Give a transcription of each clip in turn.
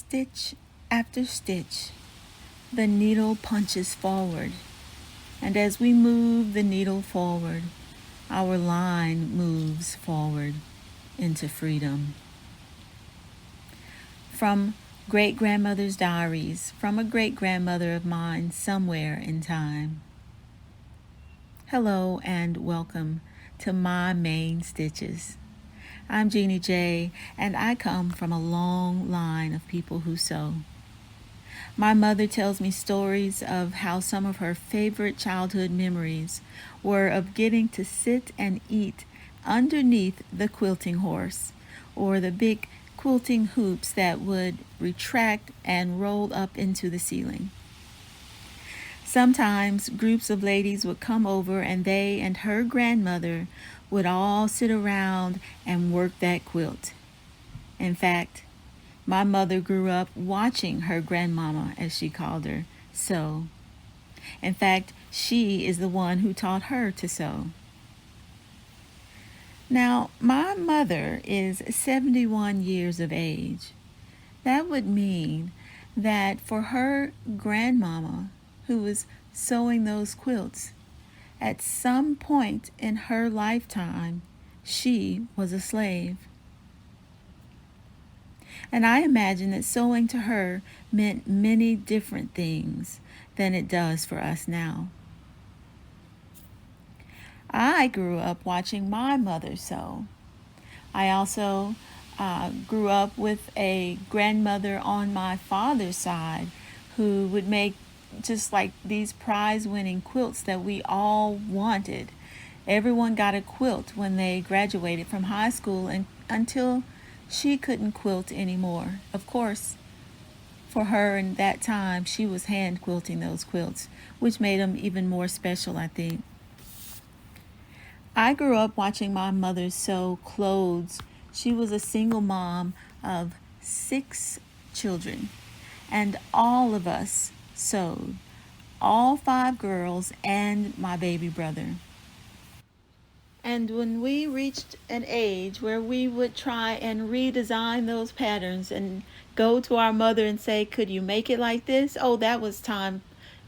Stitch after stitch, the needle punches forward, and as we move the needle forward, our line moves forward into freedom. From great grandmother's diaries, from a great grandmother of mine somewhere in time. Hello and welcome to My Main Stitches. I'm Jeannie J, and I come from a long line of people who sew. My mother tells me stories of how some of her favorite childhood memories were of getting to sit and eat underneath the quilting horse, or the big quilting hoops that would retract and roll up into the ceiling. Sometimes groups of ladies would come over and they and her grandmother would all sit around and work that quilt. In fact, my mother grew up watching her grandmama, as she called her, sew. In fact, she is the one who taught her to sew. Now, my mother is 71 years of age. That would mean that for her grandmama, who was sewing those quilts, at some point in her lifetime, she was a slave. And I imagine that sewing to her meant many different things than it does for us now. I grew up watching my mother sew. I also grew up with a grandmother on my father's side who would make just like these prize-winning quilts that we all wanted. Everyone got a quilt when they graduated from high school and until she couldn't quilt anymore. Of course, for her in that time, she was hand quilting those quilts, which made them even more special, I think. I grew up watching my mother sew clothes. She was a single mom of 6 children, and all of us sewed, all 5 girls and my baby brother. And when we reached an age where we would try and redesign those patterns and go to our mother and say, "Could you make it like this?" Oh, that was time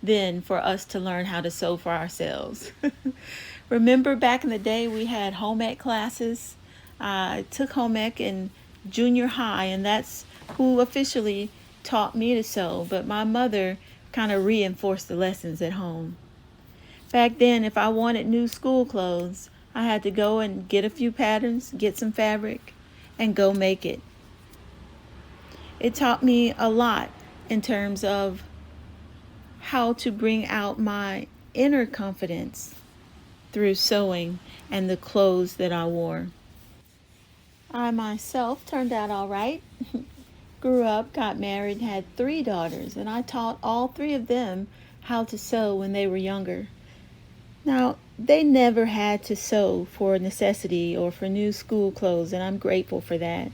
then for us to learn how to sew for ourselves. Remember back in the day we had home ec classes? I took home ec in junior high, and that's who officially taught me to sew, but my mother kind of reinforced the lessons at home. Back then, if I wanted new school clothes, I had to go and get a few patterns, get some fabric, and go make it. It taught me a lot in terms of how to bring out my inner confidence through sewing and the clothes that I wore. I myself turned out all right. Grew up, got married, had 3 daughters, and I taught all 3 of them how to sew when they were younger. Now, they never had to sew for necessity or for new school clothes, and I'm grateful for that.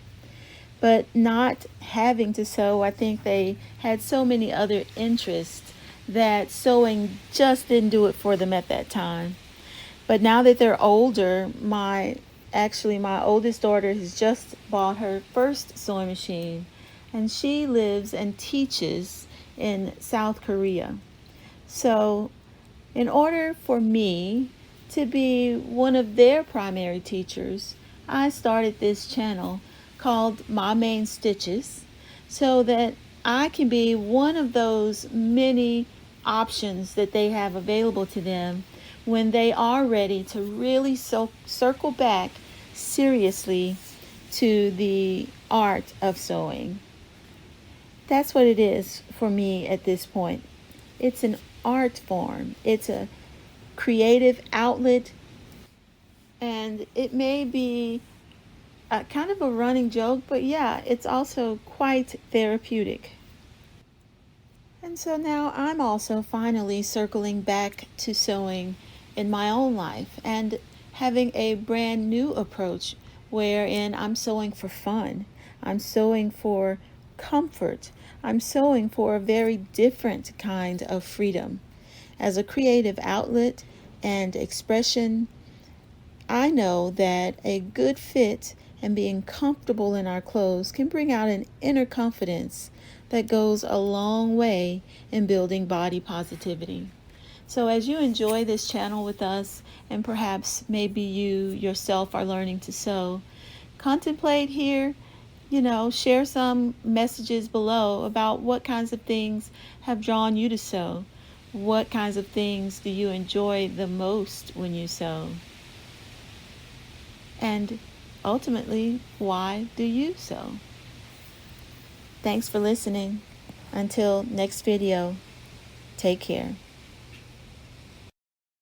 But not having to sew, I think they had so many other interests that sewing just didn't do it for them at that time. But now that they're older, my oldest daughter has just bought her first sewing machine, and she lives and teaches in South Korea. So in order for me to be one of their primary teachers, I started this channel called My Main Stitches so that I can be one of those many options that they have available to them when they are ready to really circle back seriously to the art of sewing. That's what it is for me at this point. It's an art form. It's a creative outlet, and it may be kind of a running joke, but yeah, it's also quite therapeutic. And so now I'm also finally circling back to sewing in my own life and having a brand new approach wherein I'm sewing for fun. I'm sewing for comfort. I'm sewing for a very different kind of freedom. As a creative outlet and expression, I know that a good fit and being comfortable in our clothes can bring out an inner confidence that goes a long way in building body positivity. So as you enjoy this channel with us, and perhaps maybe you yourself are learning to sew, contemplate here, share some messages below about what kinds of things have drawn you to sew. What kinds of things do you enjoy the most when you sew? And ultimately, why do you sew? Thanks for listening. Until next video, take care.